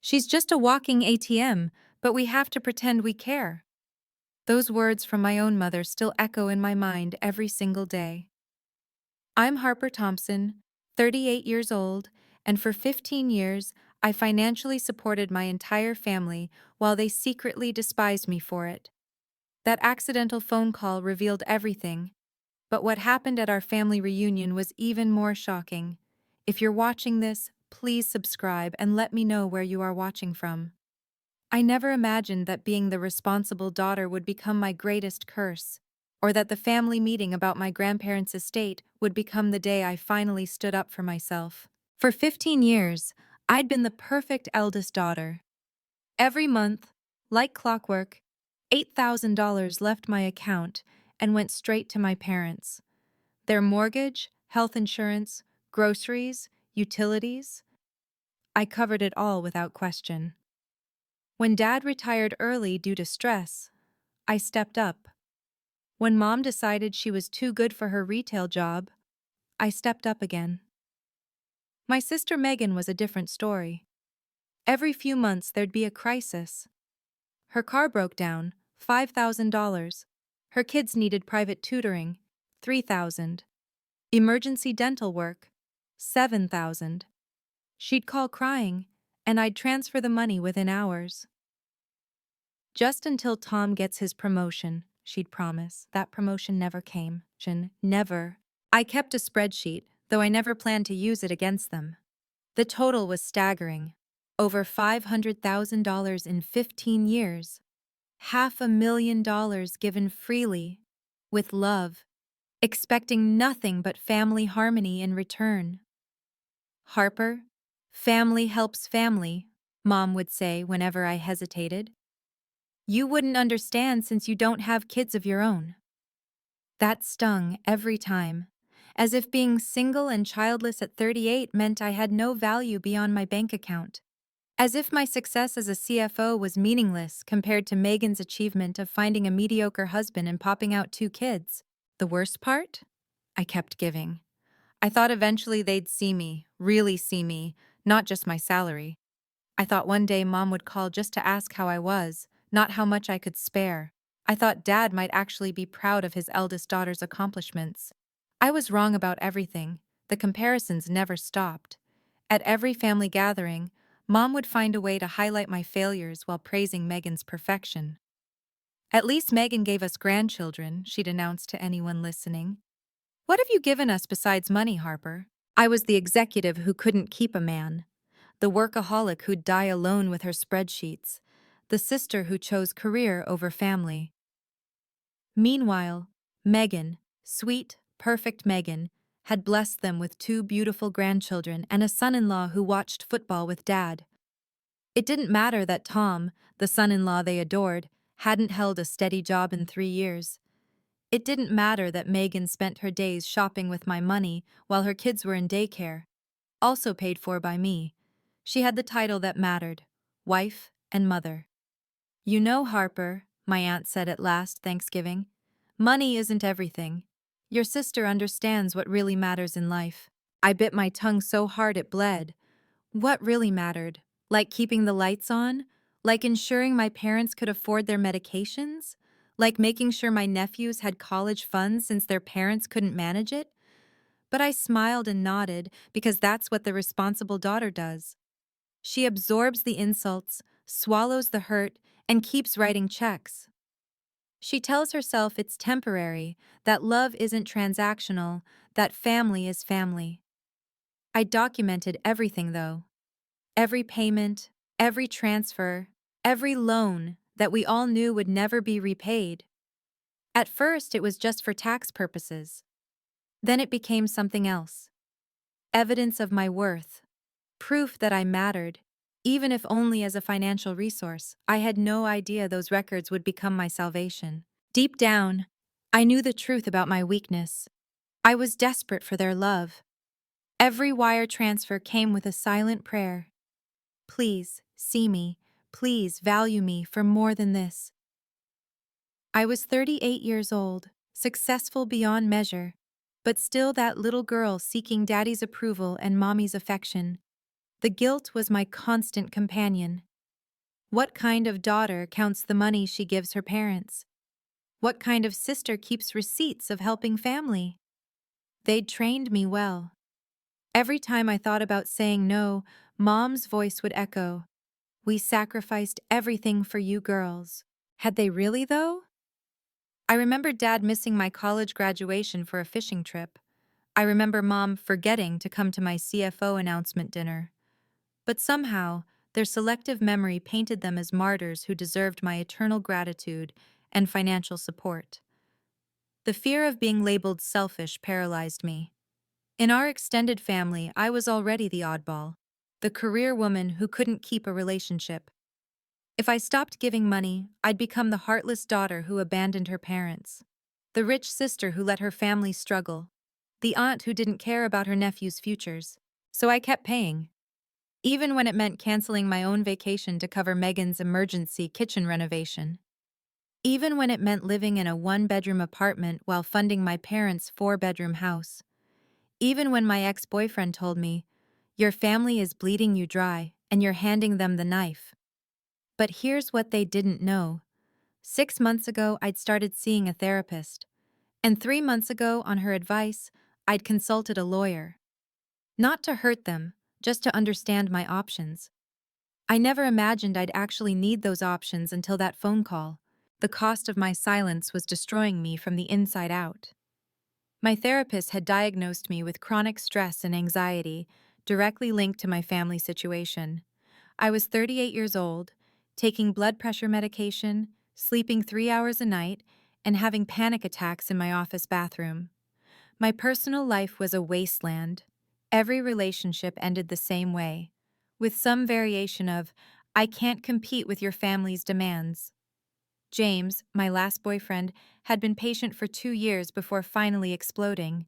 She's just a walking ATM, but we have to pretend we care. Those words from my own mother still echo in my mind every single day. I'm Harper Thompson, 38 years old, and for 15 years, I financially supported my entire family while they secretly despised me for it. That accidental phone call revealed everything, but what happened at our family reunion was even more shocking. If you're watching this, please subscribe and let me know where you are watching from. I never imagined that being the responsible daughter would become my greatest curse, or that the family meeting about my grandparents' estate would become the day I finally stood up for myself. For 15 years, I'd been the perfect eldest daughter. Every month, like clockwork, $8,000 left my account and went straight to my parents. Their mortgage, health insurance, groceries, utilities, I covered it all without question. When Dad retired early due to stress, I stepped up. When Mom decided she was too good for her retail job, I stepped up again. My sister Megan was a different story. Every few months there'd be a crisis. Her car broke down, $5,000. Her kids needed private tutoring, $3,000. Emergency dental work, $7,000. She'd call crying, and I'd transfer the money within hours. Just until Tom gets his promotion, she'd promise. That promotion never came. Never. I kept a spreadsheet, though I never planned to use it against them. The total was staggering. Over $500,000 in 15 years. $500,000 given freely, with love, expecting nothing but family harmony in return. Harper, family helps family, Mom would say whenever I hesitated. You wouldn't understand since you don't have kids of your own. That stung every time, as if being single and childless at 38 meant I had no value beyond my bank account. As if my success as a CFO was meaningless compared to Megan's achievement of finding a mediocre husband and popping out 2 kids. The worst part? I kept giving. I thought eventually they'd see me, really see me, not just my salary. I thought one day Mom would call just to ask how I was, not how much I could spare. I thought Dad might actually be proud of his eldest daughter's accomplishments. I was wrong about everything. The comparisons never stopped. At every family gathering, Mom would find a way to highlight my failures while praising Megan's perfection. At least Megan gave us grandchildren, she'd announce to anyone listening. What have you given us besides money, Harper? I was the executive who couldn't keep a man, the workaholic who'd die alone with her spreadsheets, the sister who chose career over family. Meanwhile, Megan, sweet, perfect Megan, had blessed them with 2 beautiful grandchildren and a son-in-law who watched football with Dad. It didn't matter that Tom, the son-in-law they adored, hadn't held a steady job in 3 years. It didn't matter that Megan spent her days shopping with my money while her kids were in daycare, also paid for by me. She had the title that mattered, wife and mother. You know, Harper, my aunt said at last Thanksgiving, money isn't everything. Your sister understands what really matters in life. I bit my tongue so hard it bled. What really mattered? Like keeping the lights on? Like ensuring my parents could afford their medications? Like making sure my nephews had college funds since their parents couldn't manage it? But I smiled and nodded because that's what the responsible daughter does. She absorbs the insults, swallows the hurt, and keeps writing checks. She tells herself it's temporary, that love isn't transactional, that family is family. I documented everything, though. Every payment, every transfer, every loan that we all knew would never be repaid. At first, it was just for tax purposes. Then it became something else. Evidence of my worth. Proof that I mattered, even if only as a financial resource. I had no idea those records would become my salvation. Deep down, I knew the truth about my weakness. I was desperate for their love. Every wire transfer came with a silent prayer. Please, see me. Please value me for more than this. I was 38 years old, successful beyond measure, but still that little girl seeking Daddy's approval and Mommy's affection. The guilt was my constant companion. What kind of daughter counts the money she gives her parents? What kind of sister keeps receipts of helping family? They'd trained me well. Every time I thought about saying no, Mom's voice would echo, "We sacrificed everything for you girls." Had they really, though? I remember Dad missing my college graduation for a fishing trip. I remember Mom forgetting to come to my CFO announcement dinner. But somehow, their selective memory painted them as martyrs who deserved my eternal gratitude and financial support. The fear of being labeled selfish paralyzed me. In our extended family, I was already the oddball, the career woman who couldn't keep a relationship. If I stopped giving money, I'd become the heartless daughter who abandoned her parents, the rich sister who let her family struggle, the aunt who didn't care about her nephew's futures. So I kept paying, even when it meant canceling my own vacation to cover Megan's emergency kitchen renovation. Even when it meant living in a one-bedroom apartment while funding my parents' four-bedroom house. Even when my ex-boyfriend told me, "Your family is bleeding you dry, and you're handing them the knife." But here's what they didn't know. 6 months ago, I'd started seeing a therapist. And 3 months ago, on her advice, I'd consulted a lawyer. Not to hurt them, just to understand my options. I never imagined I'd actually need those options until that phone call. The cost of my silence was destroying me from the inside out. My therapist had diagnosed me with chronic stress and anxiety, directly linked to my family situation. I was 38 years old, taking blood pressure medication, sleeping 3 hours a night, and having panic attacks in my office bathroom. My personal life was a wasteland. Every relationship ended the same way, with some variation of, "I can't compete with your family's demands." James, my last boyfriend, had been patient for 2 years before finally exploding.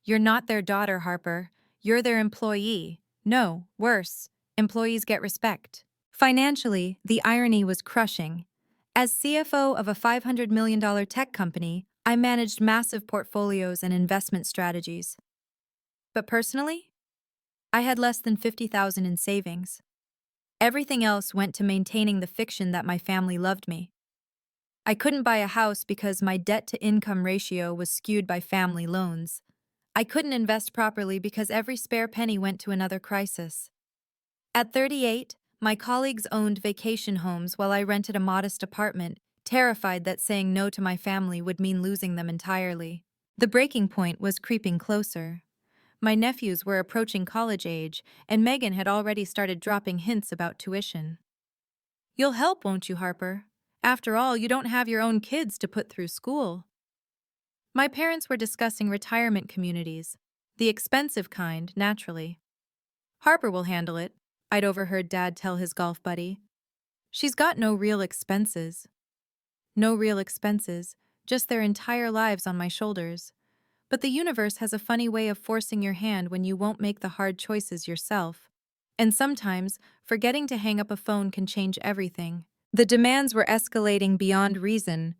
"You're not their daughter, Harper. You're their employee. No, worse, employees get respect." Financially, the irony was crushing. As CFO of a $500 million tech company, I managed massive portfolios and investment strategies. But personally, I had less than $50,000 in savings. Everything else went to maintaining the fiction that my family loved me. I couldn't buy a house because my debt-to-income ratio was skewed by family loans. I couldn't invest properly because every spare penny went to another crisis. At 38, my colleagues owned vacation homes while I rented a modest apartment, terrified that saying no to my family would mean losing them entirely. The breaking point was creeping closer. My nephews were approaching college age, and Megan had already started dropping hints about tuition. "You'll help, won't you, Harper? After all, you don't have your own kids to put through school." My parents were discussing retirement communities, the expensive kind, naturally. "Harper will handle it," I'd overheard Dad tell his golf buddy. "She's got no real expenses." No real expenses, just their entire lives on my shoulders. But the universe has a funny way of forcing your hand when you won't make the hard choices yourself. And sometimes, forgetting to hang up a phone can change everything. The demands were escalating beyond reason.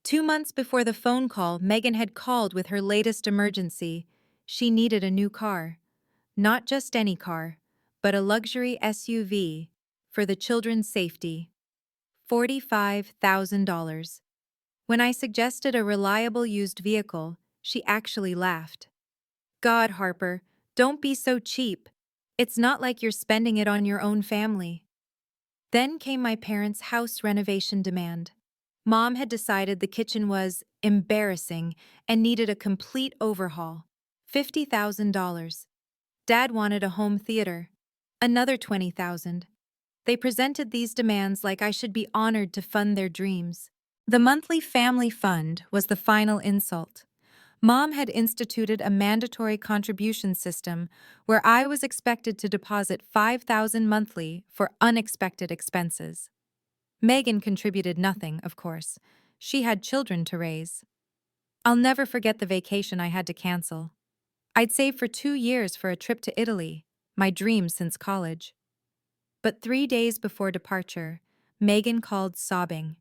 2 months before the phone call, Megan had called with her latest emergency. She needed a new car. Not just any car, but a luxury SUV for the children's safety. $45,000. When I suggested a reliable used vehicle, she actually laughed. "God, Harper, don't be so cheap. It's not like you're spending it on your own family." Then came my parents' house renovation demand. Mom had decided the kitchen was embarrassing and needed a complete overhaul. $50,000. Dad wanted a home theater. Another $20,000. They presented these demands like I should be honored to fund their dreams. The monthly family fund was the final insult. Mom had instituted a mandatory contribution system where I was expected to deposit $5,000 monthly for unexpected expenses. Megan contributed nothing, of course. She had children to raise. I'll never forget the vacation I had to cancel. I'd saved for 2 years for a trip to Italy, my dream since college. But 3 days before departure, Megan called sobbing.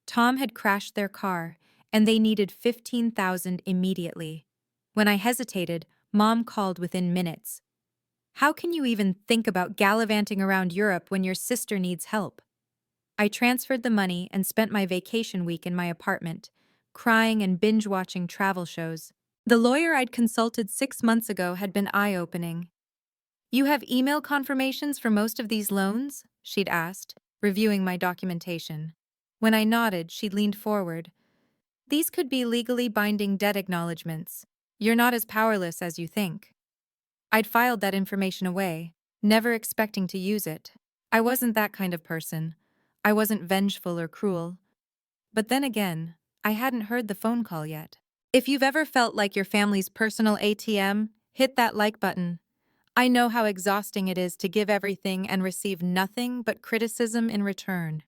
Tom had crashed their car, and they needed $15,000 immediately. When I hesitated, Mom called within minutes. How can you even think about gallivanting around Europe when your sister needs help? I transferred the money and spent my vacation week in my apartment, crying and binge-watching travel shows. The lawyer I'd consulted 6 months ago had been eye-opening. You have email confirmations for most of these loans? She'd asked, reviewing my documentation. When I nodded, she leaned forward. These could be legally binding debt acknowledgments. You're not as powerless as you think. I'd filed that information away, never expecting to use it. I wasn't that kind of person. I wasn't vengeful or cruel. But then again, I hadn't heard the phone call yet. If you've ever felt like your family's personal ATM, hit that like button. I know how exhausting it is to give everything and receive nothing but criticism in return.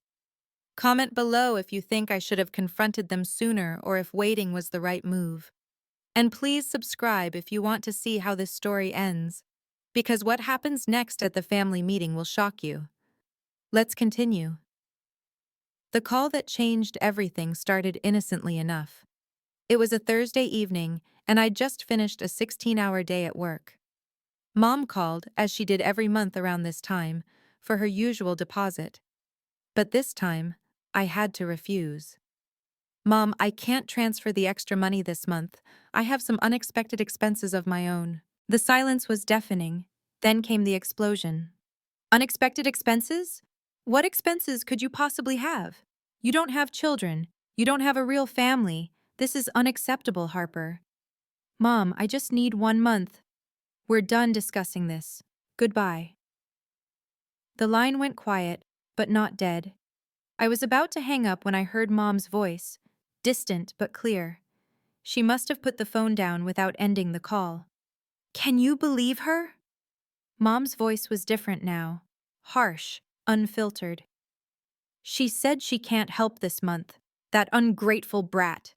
Comment below if you think I should have confronted them sooner or if waiting was the right move. And please subscribe if you want to see how this story ends, because what happens next at the family meeting will shock you. Let's continue. The call that changed everything started innocently enough. It was a Thursday evening, and I'd just finished a 16-hour day at work. Mom called, as she did every month around this time, for her usual deposit. But this time, I had to refuse. Mom, I can't transfer the extra money this month. I have some unexpected expenses of my own. The silence was deafening. Then came the explosion. Unexpected expenses? What expenses could you possibly have? You don't have children. You don't have a real family. This is unacceptable, Harper. Mom, I just need 1 month. We're done discussing this. Goodbye. The line went quiet, but not dead. I was about to hang up when I heard Mom's voice, distant but clear. She must have put the phone down without ending the call. Can you believe her? Mom's voice was different now, harsh, unfiltered. She said she can't help this month. That ungrateful brat.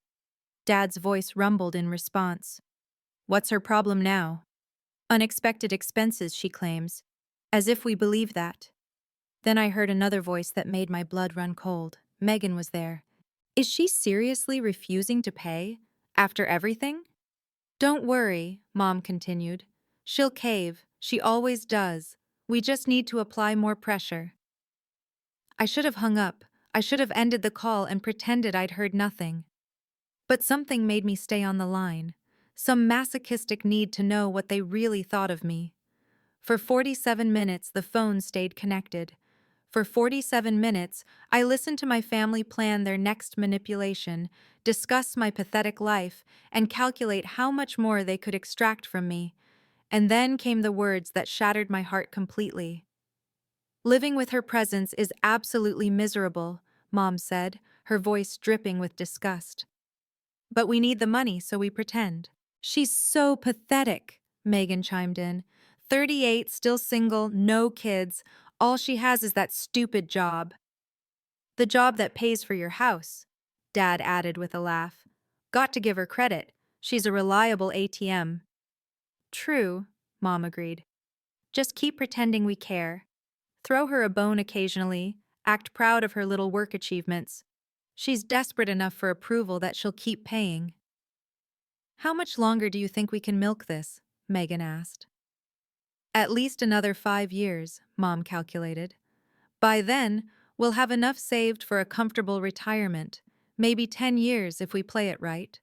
Dad's voice rumbled in response. What's her problem now? Unexpected expenses, she claims. As if we believe that. Then I heard another voice that made my blood run cold. Megan was there. Is she seriously refusing to pay? After everything? Don't worry, Mom continued. She'll cave. She always does. We just need to apply more pressure. I should have hung up. I should have ended the call and pretended I'd heard nothing. But something made me stay on the line. Some masochistic need to know what they really thought of me. For 47 minutes, the phone stayed connected. For 47 minutes, I listened to my family plan their next manipulation, discuss my pathetic life, and calculate how much more they could extract from me. And then came the words that shattered my heart completely. Living with her presence is absolutely miserable, Mom said, her voice dripping with disgust. But we need the money, so we pretend. She's so pathetic, Megan chimed in. 38, still single, no kids. All she has is that stupid job. The job that pays for your house, Dad added with a laugh. Got to give her credit. She's a reliable ATM. True, Mom agreed. Just keep pretending we care. Throw her a bone occasionally, act proud of her little work achievements. She's desperate enough for approval that she'll keep paying. How much longer do you think we can milk this? Megan asked. At least another 5 years, Mom calculated. By then, we'll have enough saved for a comfortable retirement, maybe 10 years if we play it right.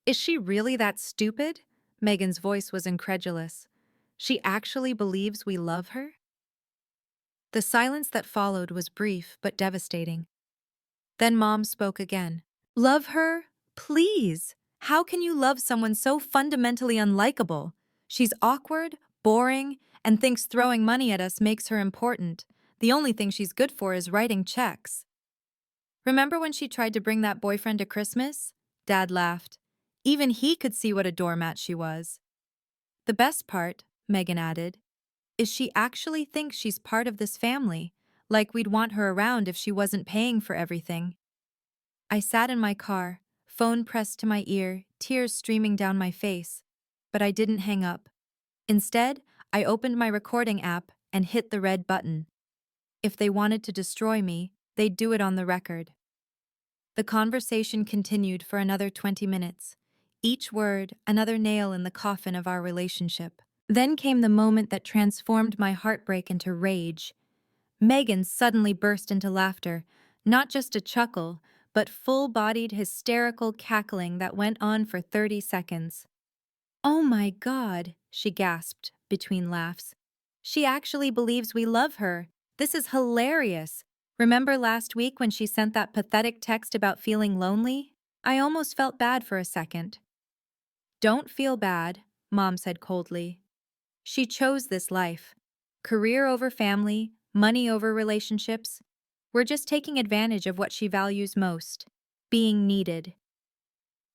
Is she really that stupid? Megan's voice was incredulous. She actually believes we love her? The silence that followed was brief but devastating. Then Mom spoke again. Love her? Please! How can you love someone so fundamentally unlikable? She's awkward, boring, and thinks throwing money at us makes her important. The only thing she's good for is writing checks. Remember when she tried to bring that boyfriend to Christmas? Dad laughed. Even he could see what a doormat she was. The best part, Megan added, is she actually thinks she's part of this family, like we'd want her around if she wasn't paying for everything. I sat in my car, phone pressed to my ear, tears streaming down my face, but I didn't hang up. Instead, I opened my recording app and hit the red button. If they wanted to destroy me, they'd do it on the record. The conversation continued for another 20 minutes, each word another nail in the coffin of our relationship. Then came the moment that transformed my heartbreak into rage. Megan suddenly burst into laughter, not just a chuckle, but full-bodied hysterical cackling that went on for 30 seconds. "Oh my God," she gasped between laughs. "She actually believes we love her. This is hilarious. Remember last week when she sent that pathetic text about feeling lonely? I almost felt bad for a second." "Don't feel bad," Mom said coldly. "She chose this life. Career over family, money over relationships. We're just taking advantage of what she values most, being needed."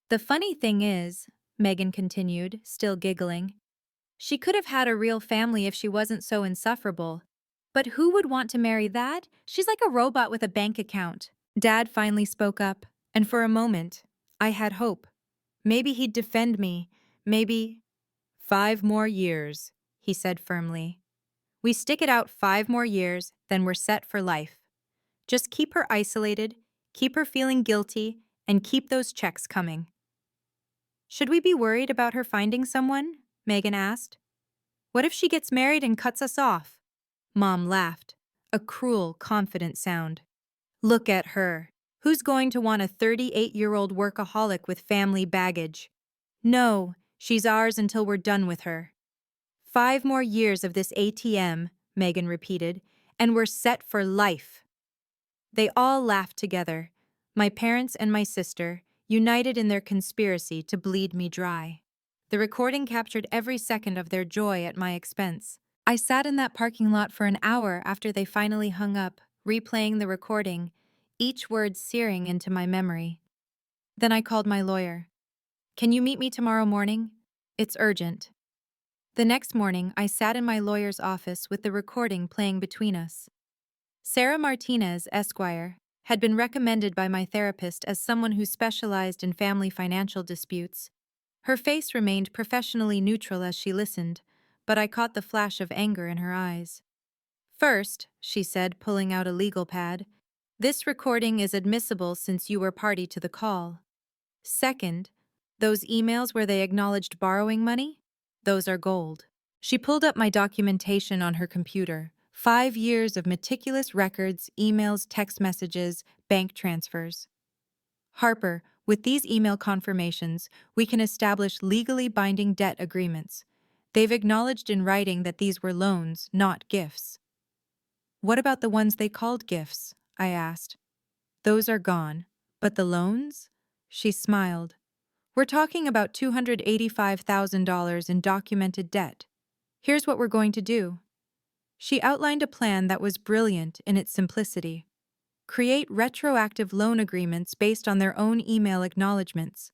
"The funny thing is," Megan continued, still giggling, "she could have had a real family if she wasn't so insufferable. But who would want to marry that? She's like a robot with a bank account." Dad finally spoke up, and for a moment, I had hope. Maybe he'd defend me. Maybe. "5 more years," he said firmly. "We stick it out 5 more years, then we're set for life. Just keep her isolated, keep her feeling guilty, and keep those checks coming." "Should we be worried about her finding someone?" Megan asked. "What if she gets married and cuts us off?" Mom laughed, a cruel, confident sound. "Look at her. Who's going to want a 38-year-old workaholic with family baggage? No, she's ours until we're done with her." "5 more years of this ATM," Megan repeated, "and we're set for life." They all laughed together, my parents and my sister, united in their conspiracy to bleed me dry. The recording captured every second of their joy at my expense. I sat in that parking lot for an hour after they finally hung up, replaying the recording, each word searing into my memory. Then I called my lawyer. "Can you meet me tomorrow morning? It's urgent." The next morning, I sat in my lawyer's office with the recording playing between us. Sarah Martinez, Esquire, had been recommended by my therapist as someone who specialized in family financial disputes. Her face remained professionally neutral as she listened, but I caught the flash of anger in her eyes. "First," she said, pulling out a legal pad, "this recording is admissible since you were party to the call. Second, those emails where they acknowledged borrowing money? Those are gold." She pulled up my documentation on her computer. 5 years of meticulous records, emails, text messages, bank transfers. "Harper, with these email confirmations, we can establish legally binding debt agreements. They've acknowledged in writing that these were loans, not gifts." "What about the ones they called gifts?" I asked. "Those are gone. But the loans?" She smiled. "We're talking about $285,000 in documented debt. Here's what we're going to do." She outlined a plan that was brilliant in its simplicity. Create retroactive loan agreements based on their own email acknowledgments.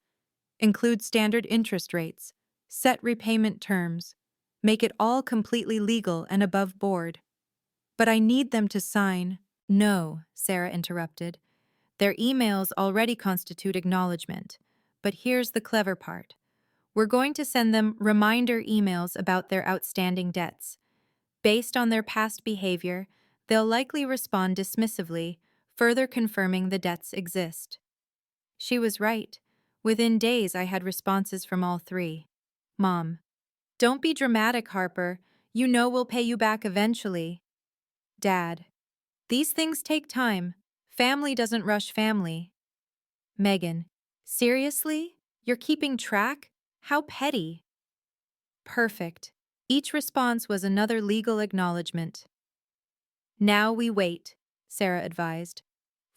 Include standard interest rates. Set repayment terms. Make it all completely legal and above board. "But I need them to sign." "No," Sarah interrupted. "Their emails already constitute acknowledgement. But here's the clever part. We're going to send them reminder emails about their outstanding debts. Based on their past behavior, they'll likely respond dismissively, further confirming the debts exist." She was right. Within days, I had responses from all three. "Mom, don't be dramatic, Harper. You know we'll pay you back eventually." "Dad, these things take time. Family doesn't rush family." "Megan, seriously? You're keeping track? How petty." Perfect. Each response was another legal acknowledgement. "Now we wait," Sarah advised,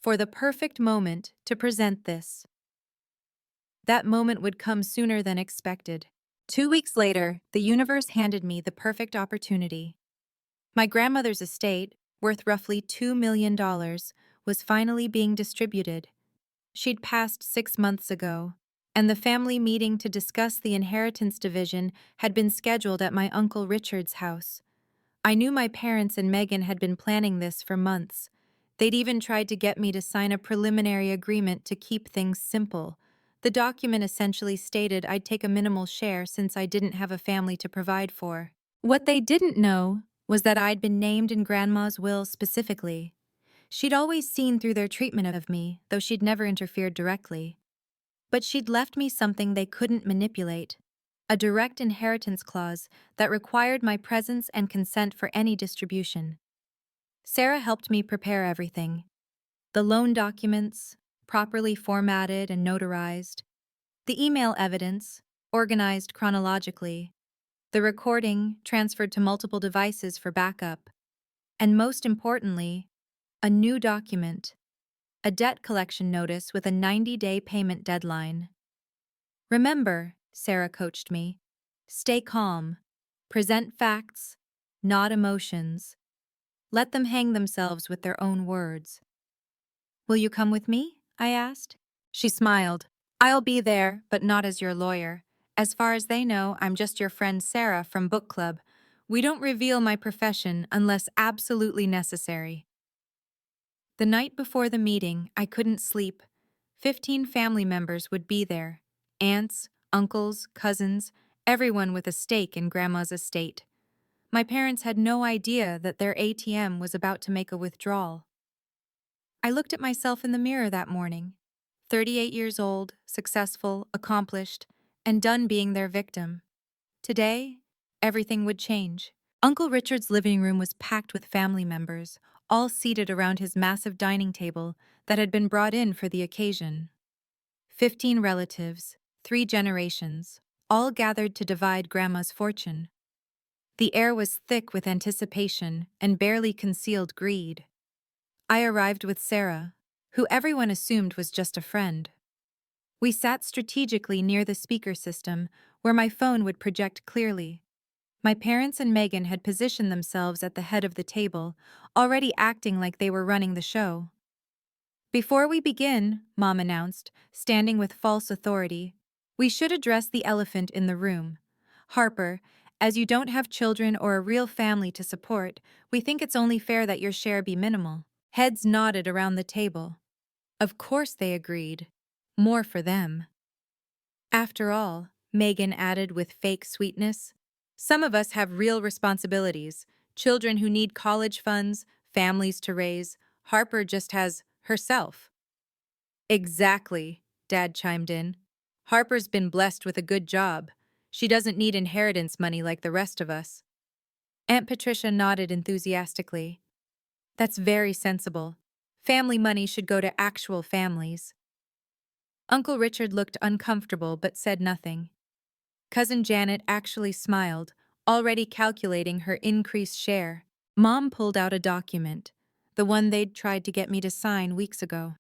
"for the perfect moment to present this." That moment would come sooner than expected. 2 weeks later, the universe handed me the perfect opportunity. My grandmother's estate, worth roughly $2 million, was finally being distributed. She'd passed 6 months ago, and the family meeting to discuss the inheritance division had been scheduled at my Uncle Richard's house. I knew my parents and Megan had been planning this for months. They'd even tried to get me to sign a preliminary agreement to keep things simple. The document essentially stated I'd take a minimal share since I didn't have a family to provide for. What they didn't know was that I'd been named in Grandma's will specifically. She'd always seen through their treatment of me, though she'd never interfered directly. But she'd left me something they couldn't manipulate: a direct inheritance clause that required my presence and consent for any distribution. Sarah helped me prepare everything: the loan documents, properly formatted and notarized, the email evidence, organized chronologically, the recording transferred to multiple devices for backup, and most importantly, a new document, a debt collection notice with a 90-day payment deadline. Remember, Sarah coached me, stay calm, present facts, not emotions. Let them hang themselves with their own words. Will you come with me? I asked. She smiled. I'll be there, but not as your lawyer. As far as they know, I'm just your friend Sarah from book club. We don't reveal my profession unless absolutely necessary. The night before the meeting, I couldn't sleep. 15 family members would be there. Aunts, uncles, cousins, everyone with a stake in Grandma's estate. My parents had no idea that their ATM was about to make a withdrawal. I looked at myself in the mirror that morning. 38 years old, successful, accomplished, and done being their victim. Today, everything would change. Uncle Richard's living room was packed with family members, all seated around his massive dining table that had been brought in for the occasion. 15 relatives, 3 generations, all gathered to divide Grandma's fortune. The air was thick with anticipation and barely concealed greed. I arrived with Sarah, who everyone assumed was just a friend. We sat strategically near the speaker system, where my phone would project clearly. My parents and Megan had positioned themselves at the head of the table, already acting like they were running the show. Before we begin, Mom announced, standing with false authority, we should address the elephant in the room. Harper, as you don't have children or a real family to support, we think it's only fair that your share be minimal. Heads nodded around the table. Of course they agreed. More for them. After all, Megan added with fake sweetness, some of us have real responsibilities, children who need college funds, families to raise. Harper just has herself. Exactly, Dad chimed in. Harper's been blessed with a good job. She doesn't need inheritance money like the rest of us. Aunt Patricia nodded enthusiastically. That's very sensible. Family money should go to actual families. Uncle Richard looked uncomfortable but said nothing. Cousin Janet actually smiled, already calculating her increased share. Mom pulled out a document, the one they'd tried to get me to sign weeks ago.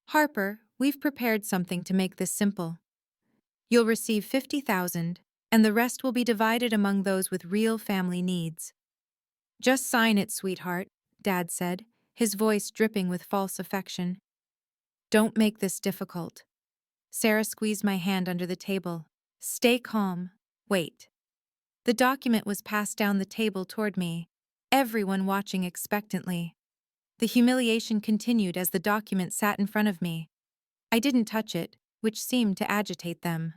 Harper, we've prepared something to make this simple. You'll receive $50,000, and the rest will be divided among those with real family needs. Just sign it, sweetheart, Dad said, his voice dripping with false affection. Don't make this difficult. Sarah squeezed my hand under the table. Stay calm. Wait. The document was passed down the table toward me, everyone watching expectantly. The humiliation continued as the document sat in front of me. I didn't touch it, which seemed to agitate them.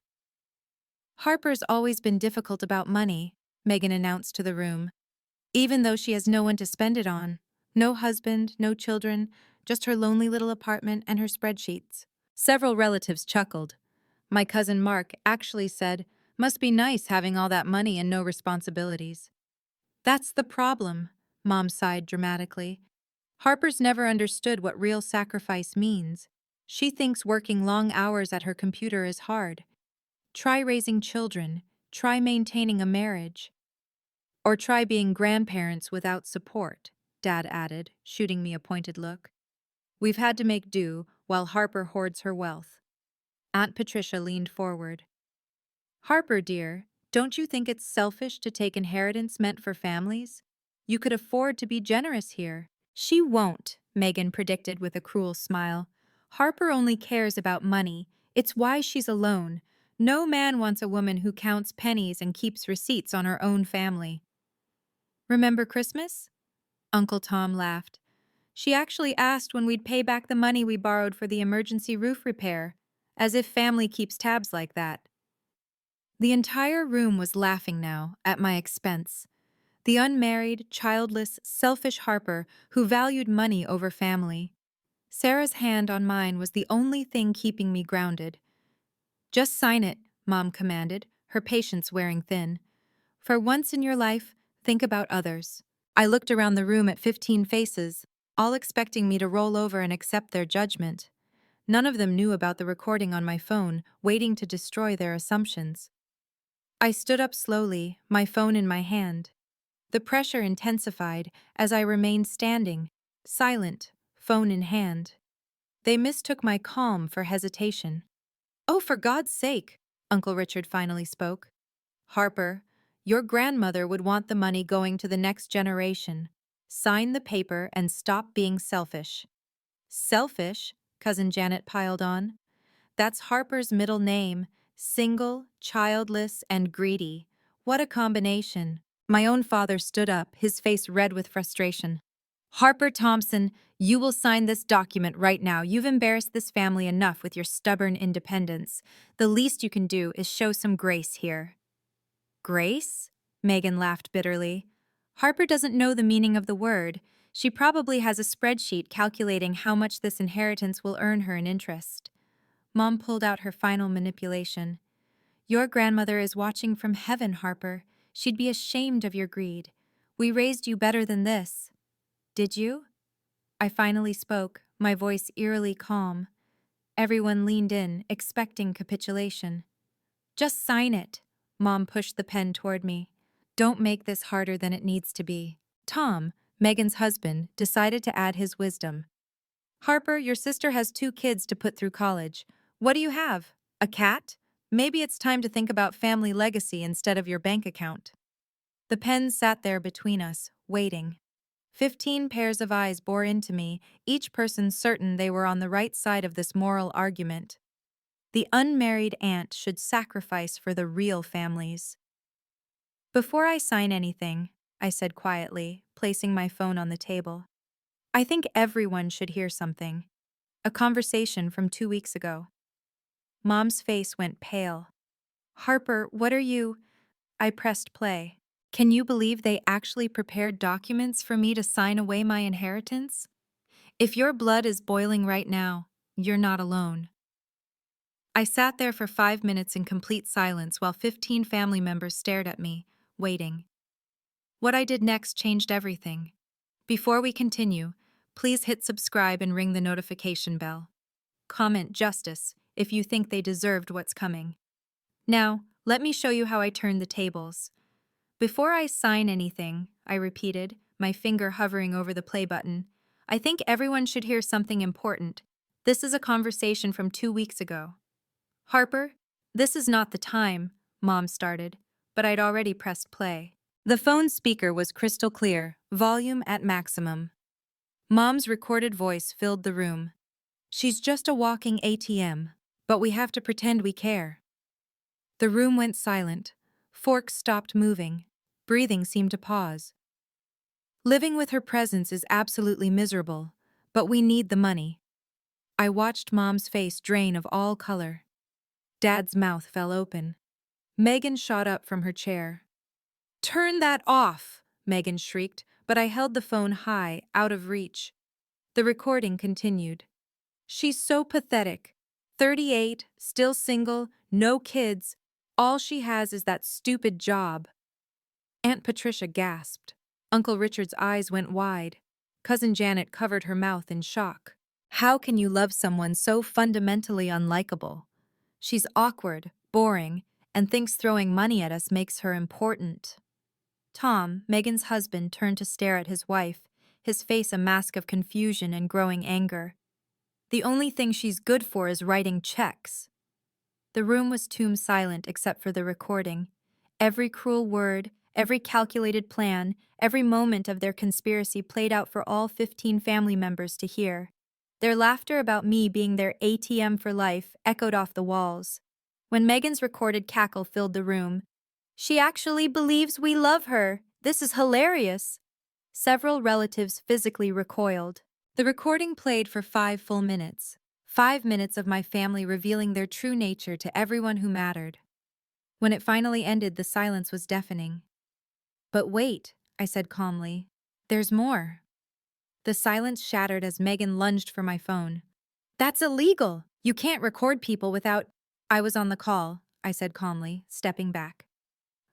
Harper's always been difficult about money, Megan announced to the room. Even though she has no one to spend it on. No husband, no children, just her lonely little apartment and her spreadsheets. Several relatives chuckled. My cousin Mark actually said, must be nice having all that money and no responsibilities. That's the problem, Mom sighed dramatically. Harper's never understood what real sacrifice means. She thinks working long hours at her computer is hard. Try raising children, try maintaining a marriage. Or try being grandparents without support, Dad added, shooting me a pointed look. We've had to make do while Harper hoards her wealth. Aunt Patricia leaned forward. Harper, dear, don't you think it's selfish to take inheritance meant for families? You could afford to be generous here. She won't, Megan predicted with a cruel smile. Harper only cares about money. It's why she's alone. No man wants a woman who counts pennies and keeps receipts on her own family. Remember Christmas? Uncle Tom laughed. She actually asked when we'd pay back the money we borrowed for the emergency roof repair, as if family keeps tabs like that. The entire room was laughing now, at my expense. The unmarried, childless, selfish Harper who valued money over family. Sarah's hand on mine was the only thing keeping me grounded. Just sign it, Mom commanded, her patience wearing thin. For once in your life, think about others. I looked around the room at 15 faces, all expecting me to roll over and accept their judgment. None of them knew about the recording on my phone, waiting to destroy their assumptions. I stood up slowly, my phone in my hand. The pressure intensified as I remained standing, silent, phone in hand. They mistook my calm for hesitation. "Oh, for God's sake," Uncle Richard finally spoke. "Harper, your grandmother would want the money going to the next generation. Sign the paper and stop being selfish." "Selfish?" Cousin Janet piled on. "That's Harper's middle name. Single, childless, and greedy. What a combination." My own father stood up, his face red with frustration. "Harper Thompson, you will sign this document right now. You've embarrassed this family enough with your stubborn independence. The least you can do is show some grace here." "Grace?" Megan laughed bitterly. "Harper doesn't know the meaning of the word. She probably has a spreadsheet calculating how much this inheritance will earn her in interest." Mom pulled out her final manipulation. "Your grandmother is watching from heaven, Harper. She'd be ashamed of your greed. We raised you better than this." "Did you?" I finally spoke, my voice eerily calm. Everyone leaned in, expecting capitulation. "Just sign it." Mom pushed the pen toward me. "Don't make this harder than it needs to be." Tom, Megan's husband, decided to add his wisdom. "Harper, your sister has 2 kids to put through college. What do you have? A cat? Maybe it's time to think about family legacy instead of your bank account." The pen sat there between us, waiting. 15 pairs of eyes bore into me, each person certain they were on the right side of this moral argument. The unmarried aunt should sacrifice for the real families. "Before I sign anything," I said quietly, placing my phone on the table, "I think everyone should hear something. A conversation from 2 weeks ago." Mom's face went pale. "Harper, what are you—" I pressed play. "Can you believe they actually prepared documents for me to sign away my inheritance? If your blood is boiling right now, you're not alone." I sat there for 5 minutes in complete silence while 15 family members stared at me, waiting. What I did next changed everything. Before we continue, please hit subscribe and ring the notification bell. Comment justice if you think they deserved what's coming. Now, let me show you how I turn the tables. "Before I sign anything," I repeated, my finger hovering over the play button, "I think everyone should hear something important. This is a conversation from 2 weeks ago." "Harper, this is not the time," Mom started, but I'd already pressed play. The phone speaker was crystal clear, volume at maximum. Mom's recorded voice filled the room. "She's just a walking ATM, but we have to pretend we care." The room went silent. Forks stopped moving. Breathing seemed to pause. "Living with her presence is absolutely miserable, but we need the money." I watched Mom's face drain of all color. Dad's mouth fell open. Megan shot up from her chair. "Turn that off!" Megan shrieked, but I held the phone high, out of reach. The recording continued. "She's so pathetic. 38, still single, no kids. All she has is that stupid job." Aunt Patricia gasped. Uncle Richard's eyes went wide. Cousin Janet covered her mouth in shock. "How can you love someone so fundamentally unlikable? She's awkward, boring, and thinks throwing money at us makes her important." Tom, Megan's husband, turned to stare at his wife, his face a mask of confusion and growing anger. "The only thing she's good for is writing checks." The room was tomb silent except for the recording. Every cruel word, every calculated plan, every moment of their conspiracy played out for all 15 family members to hear. Their laughter about me being their ATM for life echoed off the walls. When Megan's recorded cackle filled the room, "She actually believes we love her. This is hilarious." Several relatives physically recoiled. The recording played for 5 full minutes. 5 minutes of my family revealing their true nature to everyone who mattered. When it finally ended, the silence was deafening. "But wait," I said calmly. "There's more." The silence shattered as Megan lunged for my phone. "That's illegal! You can't record people without—" "I was on the call," I said calmly, stepping back.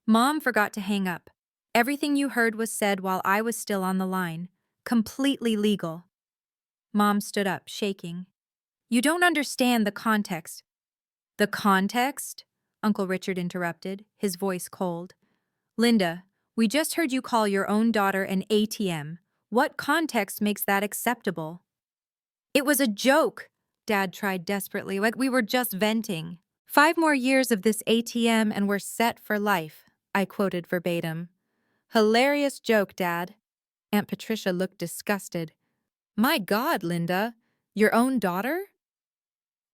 Mom forgot to hang up. Everything you heard was said while I was still on the line. Completely legal. Mom stood up, shaking. You don't understand the context. The context? Uncle Richard interrupted, his voice cold. Linda, we just heard you call your own daughter an ATM. What context makes that acceptable? It was a joke, Dad tried desperately, like we were just venting. 5 more years of this ATM and we're set for life, I quoted verbatim. Hilarious joke, Dad. Aunt Patricia looked disgusted. My God, Linda, your own daughter?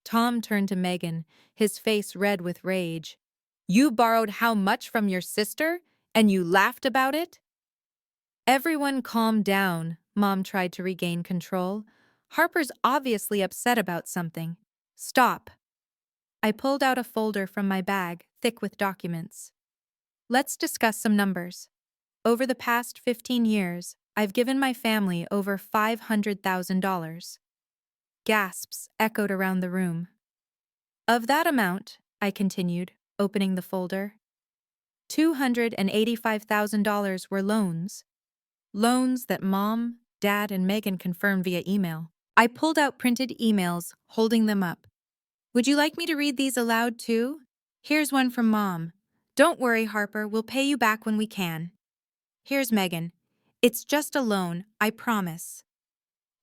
Tom turned to Megan, his face red with rage. You borrowed how much from your sister, and you laughed about it? Everyone calm down, Mom tried to regain control. Harper's obviously upset about something. Stop. I pulled out a folder from my bag, thick with documents. Let's discuss some numbers. Over the past 15 years, I've given my family over $500,000. Gasps echoed around the room. Of that amount, I continued, opening the folder, $285,000 were loans. Loans that Mom, Dad, and Megan confirmed via email. I pulled out printed emails, holding them up. Would you like me to read these aloud too? Here's one from Mom. Don't worry, Harper, we'll pay you back when we can. Here's Megan. It's just a loan, I promise.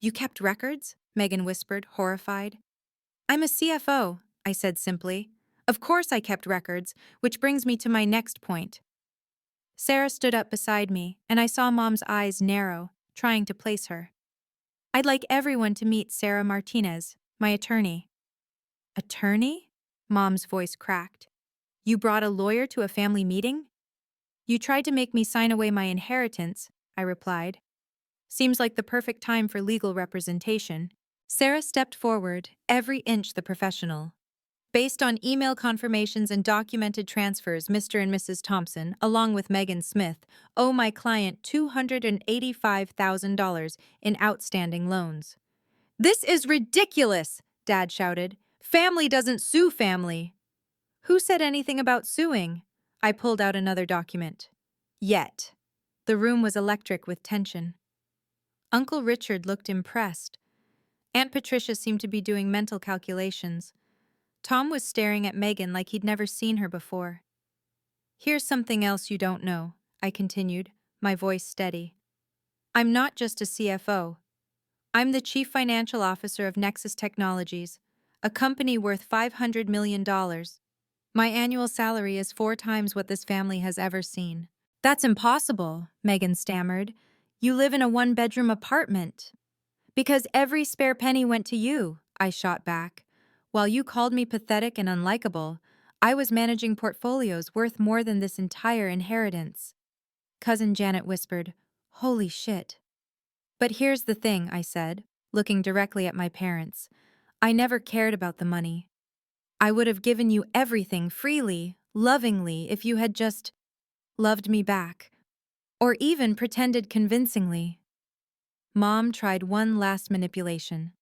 You kept records? Megan whispered, horrified. I'm a CFO, I said simply. Of course I kept records, which brings me to my next point. Sarah stood up beside me, and I saw Mom's eyes narrow, trying to place her. I'd like everyone to meet Sarah Martinez, my attorney. Attorney? Mom's voice cracked. You brought a lawyer to a family meeting? You tried to make me sign away my inheritance, I replied. Seems like the perfect time for legal representation. Sarah stepped forward, every inch the professional. Based on email confirmations and documented transfers, Mr. and Mrs. Thompson, along with Megan Smith, owe my client $285,000 in outstanding loans. This is ridiculous, Dad shouted. Family doesn't sue family. Who said anything about suing? I pulled out another document. Yet. The room was electric with tension. Uncle Richard looked impressed. Aunt Patricia seemed to be doing mental calculations. Tom was staring at Megan like he'd never seen her before. Here's something else you don't know, I continued, my voice steady. I'm not just a CFO. I'm the Chief Financial Officer of Nexus Technologies, a company worth $500 million. My annual salary is 4 times what this family has ever seen. That's impossible, Megan stammered. You live in a 1-bedroom apartment. Because every spare penny went to you, I shot back. While you called me pathetic and unlikable, I was managing portfolios worth more than this entire inheritance. Cousin Janet whispered, Holy shit. But here's the thing, I said, looking directly at my parents. I never cared about the money. I would have given you everything freely, lovingly, if you had just loved me back. Or even pretended convincingly. Mom tried one last manipulation.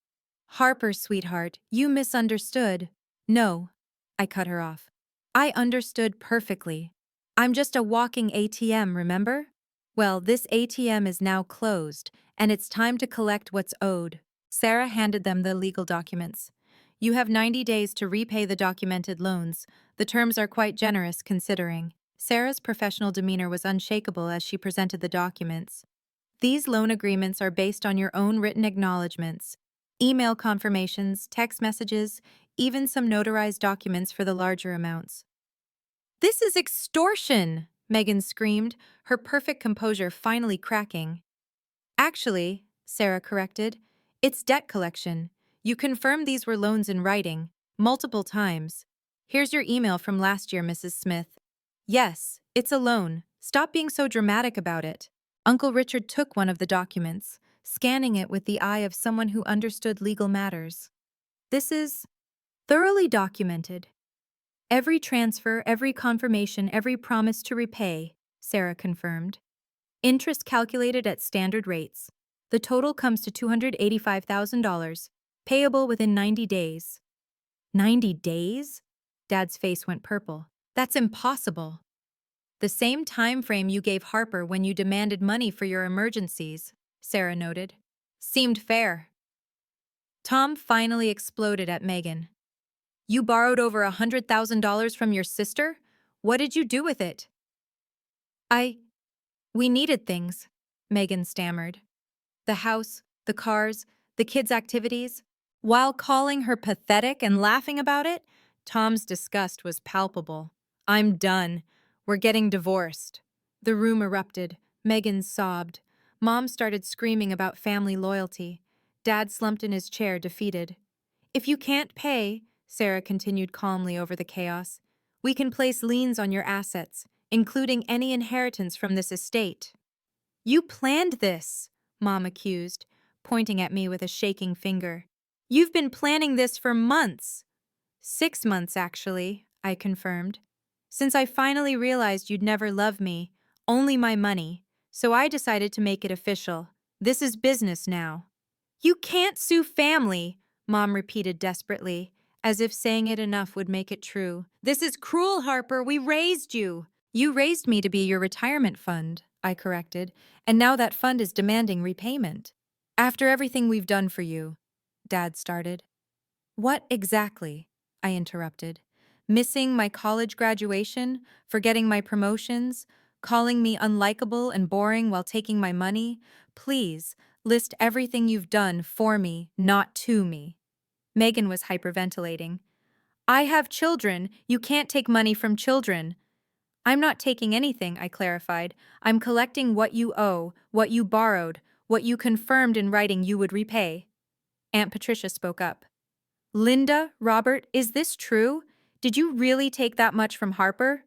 Harper, sweetheart, you misunderstood. No, I cut her off. I understood perfectly. I'm just a walking ATM, remember? Well, this ATM is now closed, and it's time to collect what's owed. Sarah handed them the legal documents. You have 90 days to repay the documented loans. The terms are quite generous considering. Sarah's professional demeanor was unshakable as she presented the documents. These loan agreements are based on your own written acknowledgments, email confirmations, text messages, even some notarized documents for the larger amounts. This is extortion, Megan screamed, her perfect composure finally cracking. Actually, Sarah corrected, it's debt collection. You confirmed these were loans in writing, multiple times. Here's your email from last year, Mrs. Smith. Yes, it's a loan. Stop being so dramatic about it. Uncle Richard took one of the documents, scanning it with the eye of someone who understood legal matters. This is thoroughly documented. Every transfer, every confirmation, every promise to repay, Sarah confirmed. Interest calculated at standard rates. The total comes to $285,000, payable within 90 days. 90 days? Dad's face went purple. That's impossible. The same time frame you gave Harper when you demanded money for your emergencies, Sarah noted. Seemed fair. Tom finally exploded at Megan. You borrowed over $100,000 from your sister? What did you do with it? I. We needed things, Megan stammered. The house, the cars, the kids' activities. While calling her pathetic and laughing about it, Tom's disgust was palpable. I'm done. We're getting divorced. The room erupted. Megan sobbed. Mom started screaming about family loyalty. Dad slumped in his chair, defeated. If you can't pay, Sarah continued calmly over the chaos, we can place liens on your assets, including any inheritance from this estate. You planned this, Mom accused, pointing at me with a shaking finger. You've been planning this for months. 6 months, actually, I confirmed. Since I finally realized you'd never love me, only my money, so I decided to make it official. This is business now. You can't sue family, Mom repeated desperately, as if saying it enough would make it true. This is cruel, Harper. We raised you. You raised me to be your retirement fund, I corrected, and now that fund is demanding repayment. After everything we've done for you, Dad started. What exactly? I interrupted. Missing my college graduation, forgetting my promotions, calling me unlikable and boring while taking my money? Please, list everything you've done for me, not to me. Megan was hyperventilating. I have children. You can't take money from children. I'm not taking anything, I clarified. I'm collecting what you owe, what you borrowed, what you confirmed in writing you would repay. Aunt Patricia spoke up. Linda, Robert, is this true? Did you really take that much from Harper?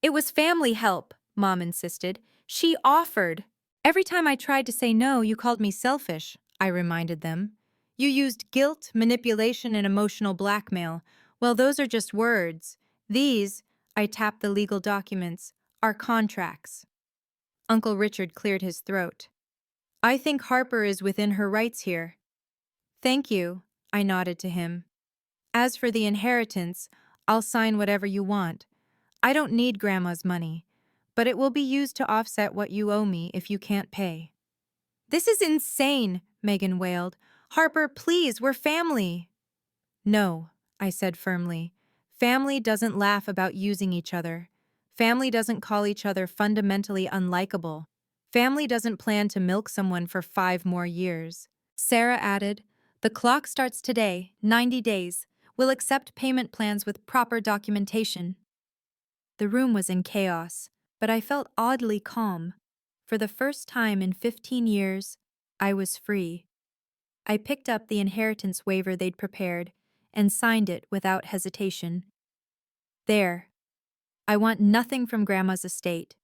It was family help, Mom insisted. She offered. Every time I tried to say no, you called me selfish, I reminded them. You used guilt, manipulation, and emotional blackmail. Well, those are just words. These, I tapped the legal documents, are contracts. Uncle Richard cleared his throat. I think Harper is within her rights here. Thank you, I nodded to him. As for the inheritance, I'll sign whatever you want. I don't need Grandma's money, but it will be used to offset what you owe me if you can't pay. This is insane, Megan wailed. Harper, please, we're family. No, I said firmly. Family doesn't laugh about using each other. Family doesn't call each other fundamentally unlikable. Family doesn't plan to milk someone for 5 more years. Sarah added, the clock starts today, 90 days. We'll accept payment plans with proper documentation. The room was in chaos, but I felt oddly calm. For the first time in 15 years, I was free. I picked up the inheritance waiver they'd prepared and signed it without hesitation. There. I want nothing from Grandma's estate.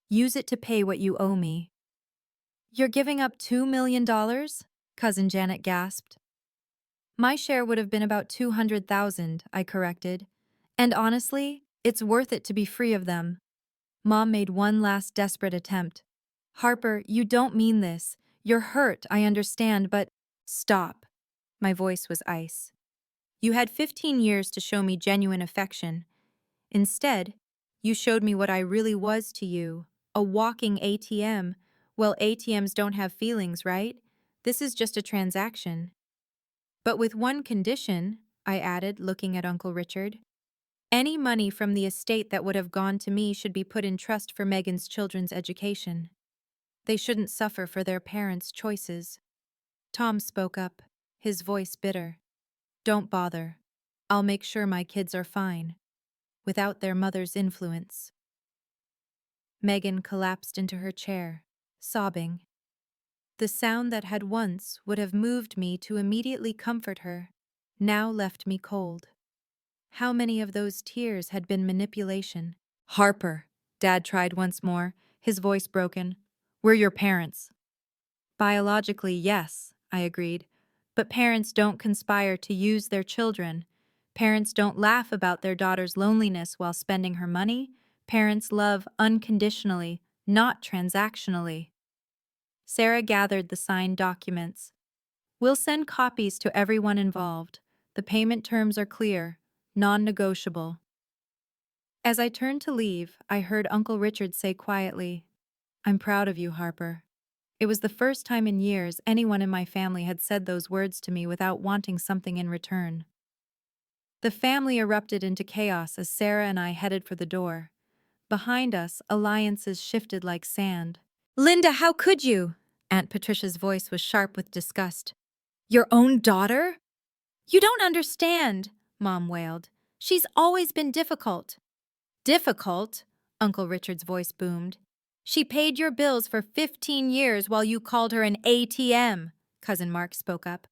Use it to pay what you owe me. You're giving up $2 million? Cousin Janet gasped. My share would have been about 200,000, I corrected. And honestly, it's worth it to be free of them. Mom made one last desperate attempt. Harper, you don't mean this. You're hurt, I understand, but stop. My voice was ice. You had 15 years to show me genuine affection. Instead, you showed me what I really was to you, a walking ATM. Well, ATMs don't have feelings, right? This is just a transaction. But with one condition, I added, looking at Uncle Richard. Any money from the estate that would have gone to me should be put in trust for Megan's children's education. They shouldn't suffer for their parents' choices. Tom spoke up, his voice bitter. Don't bother. I'll make sure my kids are fine, without their mother's influence. Megan collapsed into her chair, sobbing. The sound that had once would have moved me to immediately comfort her, now left me cold. How many of those tears had been manipulation? Harper, Dad tried once more, his voice broken. We're your parents. Biologically, yes, I agreed. But parents don't conspire to use their children. Parents don't laugh about their daughter's loneliness while spending her money. Parents love unconditionally, not transactionally. Sarah gathered the signed documents. We'll send copies to everyone involved. The payment terms are clear, non-negotiable. As I turned to leave, I heard Uncle Richard say quietly, "I'm proud of you, Harper." It was the first time in years anyone in my family had said those words to me without wanting something in return. The family erupted into chaos as Sarah and I headed for the door. Behind us, alliances shifted like sand. "Linda, how could you?" Aunt Patricia's voice was sharp with disgust. "Your own daughter?" "You don't understand," Mom wailed. "She's always been difficult." "Difficult?" Uncle Richard's voice boomed. "She paid your bills for 15 years while you called her an ATM," Cousin Mark spoke up.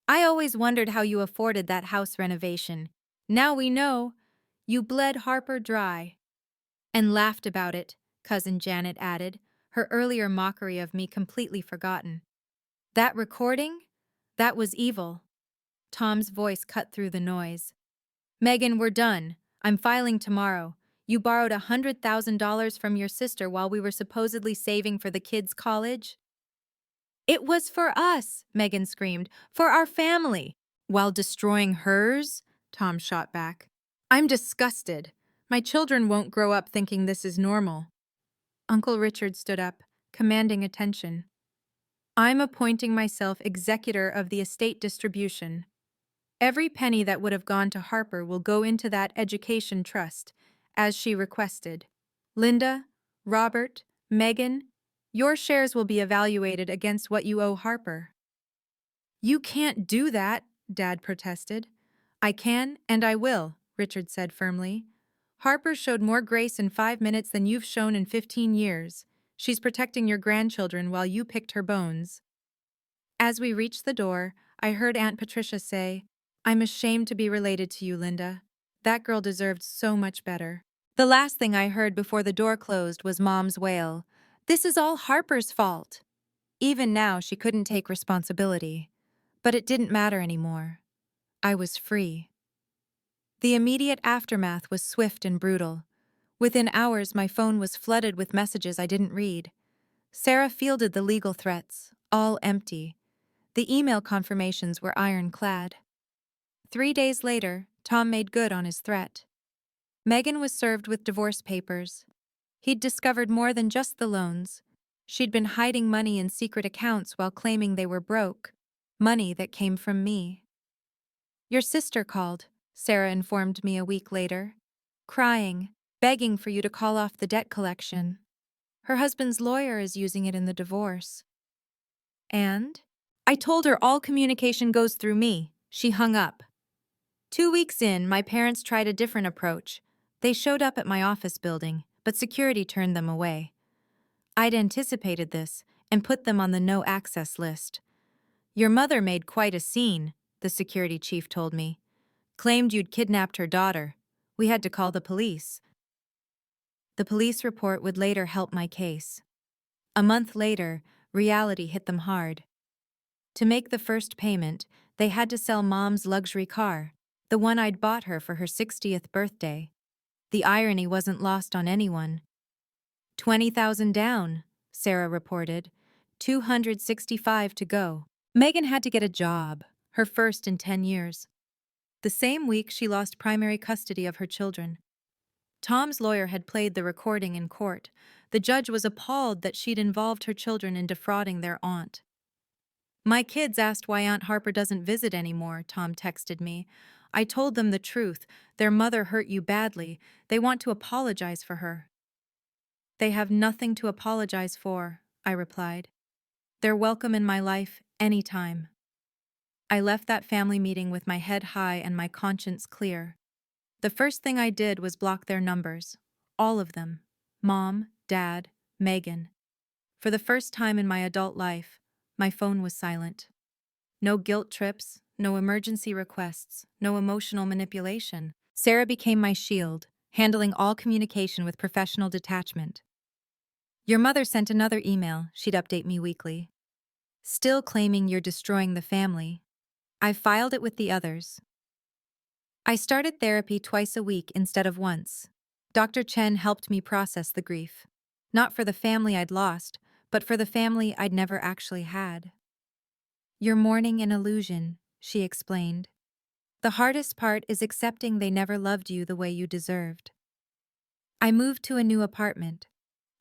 "I always wondered how you afforded that house renovation. Now we know. You bled Harper dry." "And laughed about it," Cousin Janet added, her earlier mockery of me completely forgotten. "That recording? That was evil." Tom's voice cut through the noise. "Megan, we're done. I'm filing tomorrow. You borrowed $100,000 from your sister while we were supposedly saving for the kids' college?" "It was for us," Megan screamed. "For our family." "While destroying hers?" Tom shot back. "I'm disgusted. My children won't grow up thinking this is normal." Uncle Richard stood up, commanding attention. "I'm appointing myself executor of the estate distribution. Every penny that would have gone to Harper will go into that education trust, as she requested. Linda, Robert, Megan, your shares will be evaluated against what you owe Harper." "You can't do that," Dad protested. "I can and I will," Richard said firmly. "Harper showed more grace in 5 minutes than you've shown in 15 years. She's protecting your grandchildren while you picked her bones." As we reached the door, I heard Aunt Patricia say, "I'm ashamed to be related to you, Linda. That girl deserved so much better." The last thing I heard before the door closed was Mom's wail. "This is all Harper's fault." Even now, she couldn't take responsibility. But it didn't matter anymore. I was free. The immediate aftermath was swift and brutal. Within hours, my phone was flooded with messages I didn't read. Sarah fielded the legal threats, all empty. The email confirmations were ironclad. 3 days later, Tom made good on his threat. Megan was served with divorce papers. He'd discovered more than just the loans. She'd been hiding money in secret accounts while claiming they were broke. Money that came from me. "Your sister called," Sarah informed me a week later. "Crying, begging for you to call off the debt collection. Her husband's lawyer is using it in the divorce." "And?" "I told her all communication goes through me." She hung up. 2 weeks in, my parents tried a different approach. They showed up at my office building, but security turned them away. I'd anticipated this and put them on the no-access list. "Your mother made quite a scene," the security chief told me. "Claimed you'd kidnapped her daughter. We had to call the police." The police report would later help my case. A month later, reality hit them hard. To make the first payment, they had to sell Mom's luxury car, the one I'd bought her for her 60th birthday. The irony wasn't lost on anyone. 20,000 down, Sarah reported. 265 to go. Megan had to get a job, her first in 10 years. The same week, she lost primary custody of her children. Tom's lawyer had played the recording in court. The judge was appalled that she'd involved her children in defrauding their aunt. "My kids asked why Aunt Harper doesn't visit anymore," Tom texted me. "I told them the truth. Their mother hurt you badly. They want to apologize for her." "They have nothing to apologize for," I replied. "They're welcome in my life anytime." I left that family meeting with my head high and my conscience clear. The first thing I did was block their numbers. All of them. Mom, Dad, Megan. For the first time in my adult life, my phone was silent. No guilt trips, no emergency requests, no emotional manipulation. Sarah became my shield, handling all communication with professional detachment. "Your mother sent another email," she'd update me weekly. "Still claiming you're destroying the family. I filed it with the others." I started therapy twice a week instead of once. Dr. Chen helped me process the grief. Not for the family I'd lost, but for the family I'd never actually had. "You're mourning an illusion," she explained. "The hardest part is accepting they never loved you the way you deserved." I moved to a new apartment,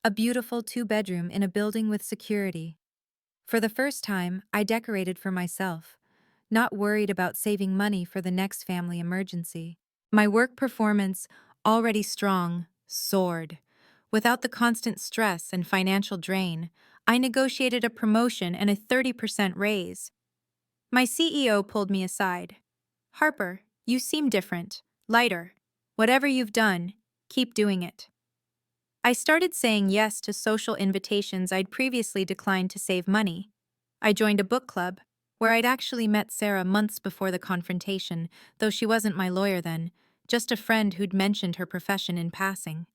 a beautiful two-bedroom in a building with security. For the first time, I decorated for myself, not worried about saving money for the next family emergency. My work performance, already strong, soared. Without the constant stress and financial drain, I negotiated a promotion and a 30% raise. My CEO pulled me aside. "Harper, you seem different, lighter. Whatever you've done, keep doing it." I started saying yes to social invitations I'd previously declined to save money. I joined a book club, where I'd actually met Sarah months before the confrontation, though she wasn't my lawyer then, just a friend who'd mentioned her profession in passing.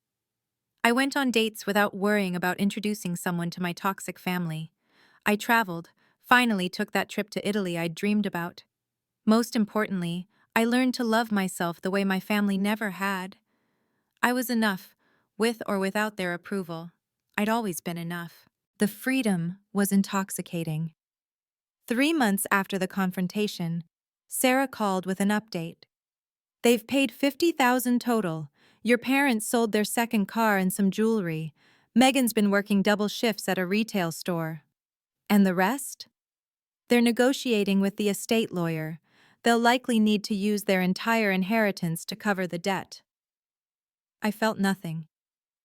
I went on dates without worrying about introducing someone to my toxic family. I traveled, finally took that trip to Italy I'd dreamed about. Most importantly, I learned to love myself the way my family never had. I was enough, with or without their approval. I'd always been enough. The freedom was intoxicating. 3 months after the confrontation, Sarah called with an update. "They've paid $50,000 total. Your parents sold their second car and some jewelry. Megan's been working double shifts at a retail store. And the rest? They're negotiating with the estate lawyer. They'll likely need to use their entire inheritance to cover the debt." I felt nothing.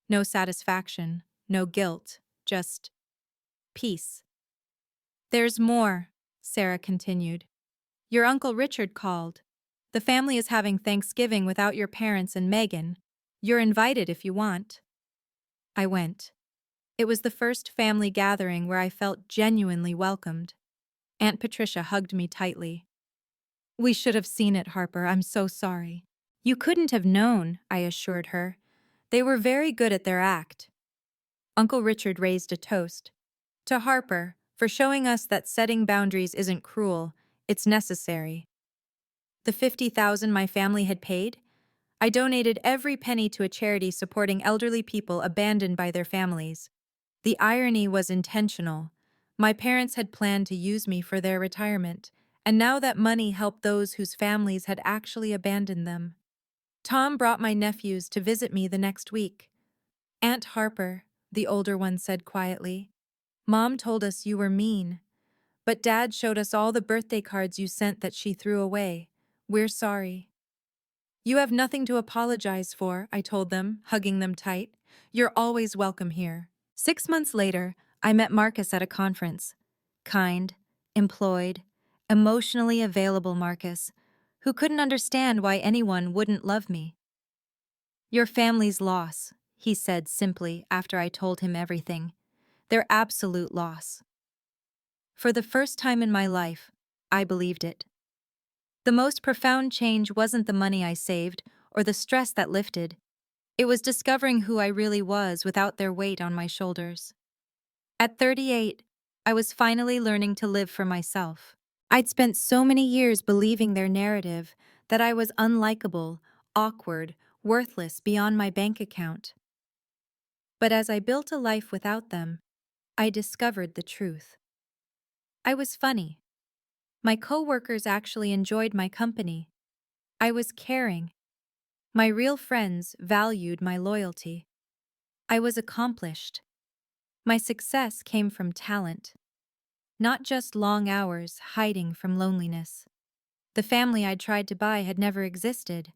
No satisfaction, no guilt, just peace. "There's more," Sarah continued. "Your Uncle Richard called. The family is having Thanksgiving without your parents and Megan. You're invited if you want." I went. It was the first family gathering where I felt genuinely welcomed. Aunt Patricia hugged me tightly. "We should have seen it, Harper. I'm so sorry." "You couldn't have known," I assured her. "They were very good at their act." Uncle Richard raised a toast. "To Harper, for showing us that setting boundaries isn't cruel, it's necessary." The $50,000 my family had paid? I donated every penny to a charity supporting elderly people abandoned by their families. The irony was intentional. My parents had planned to use me for their retirement, and now that money helped those whose families had actually abandoned them. Tom brought my nephews to visit me the next week. "Aunt Harper," the older one said quietly, "Mom told us you were mean. But Dad showed us all the birthday cards you sent that she threw away. We're sorry." "You have nothing to apologize for," I told them, hugging them tight. "You're always welcome here." 6 months later, I met Marcus at a conference. Kind, employed, emotionally available Marcus, who couldn't understand why anyone wouldn't love me. "Your family's loss," he said simply after I told him everything. "Their absolute loss." For the first time in my life, I believed it. The most profound change wasn't the money I saved or the stress that lifted. It was discovering who I really was without their weight on my shoulders. At 38, I was finally learning to live for myself. I'd spent so many years believing their narrative that I was unlikable, awkward, worthless beyond my bank account. But as I built a life without them, I discovered the truth. I was funny. My coworkers actually enjoyed my company. I was caring. My real friends valued my loyalty. I was accomplished. My success came from talent, not just long hours hiding from loneliness. The family I'd tried to buy had never existed,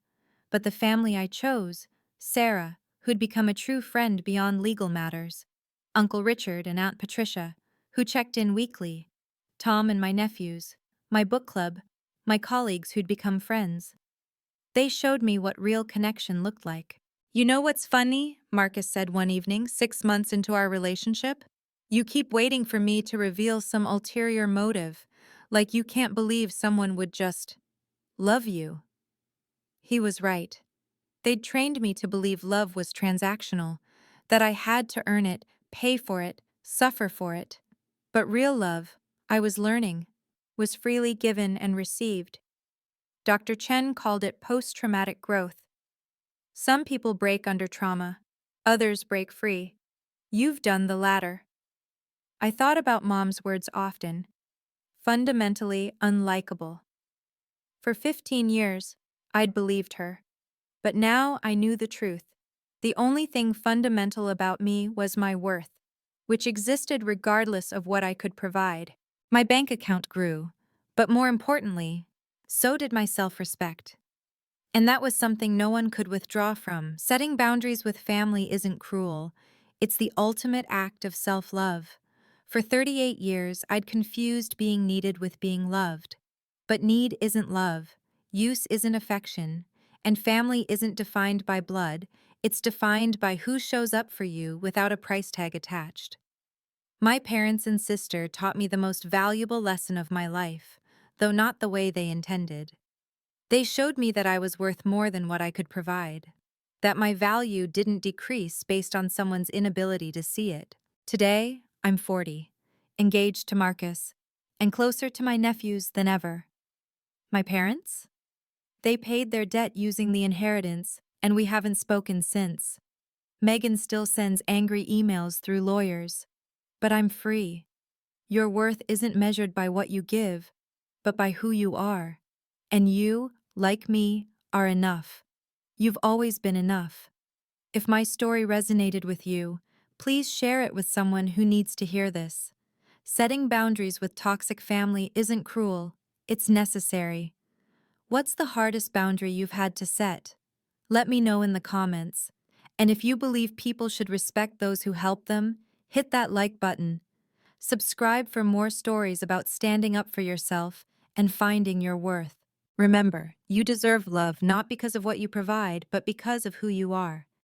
but the family I chose, Sarah, who'd become a true friend beyond legal matters, Uncle Richard and Aunt Patricia, who checked in weekly, Tom and my nephews, my book club, my colleagues who'd become friends. They showed me what real connection looked like. "You know what's funny?" Marcus said one evening, 6 months into our relationship. "You keep waiting for me to reveal some ulterior motive, like you can't believe someone would just love you." He was right. They'd trained me to believe love was transactional, that I had to earn it, pay for it, suffer for it. But real love, I was learning, was freely given and received. Dr. Chen called it post-traumatic growth. Some people break under trauma, others break free. You've done the latter. I thought about Mom's words often. Fundamentally unlikable. For 15 years, I'd believed her. But now I knew the truth. The only thing fundamental about me was my worth, which existed regardless of what I could provide. My bank account grew, but more importantly, so did my self-respect. And that was something no one could withdraw from. Setting boundaries with family isn't cruel. It's the ultimate act of self-love. For 38 years, I'd confused being needed with being loved. But need isn't love, use isn't affection, and family isn't defined by blood, it's defined by who shows up for you without a price tag attached. My parents and sister taught me the most valuable lesson of my life, though not the way they intended. They showed me that I was worth more than what I could provide, that my value didn't decrease based on someone's inability to see it. Today, I'm 40, engaged to Marcus, and closer to my nephews than ever. My parents? They paid their debt using the inheritance, and we haven't spoken since. Megan still sends angry emails through lawyers. But I'm free. Your worth isn't measured by what you give, but by who you are. And you, like me, are enough. You've always been enough. If my story resonated with you, please share it with someone who needs to hear this. Setting boundaries with toxic family isn't cruel, it's necessary. What's the hardest boundary you've had to set? Let me know in the comments. And if you believe people should respect those who help them, hit that like button. Subscribe for more stories about standing up for yourself and finding your worth. Remember, you deserve love not because of what you provide, but because of who you are.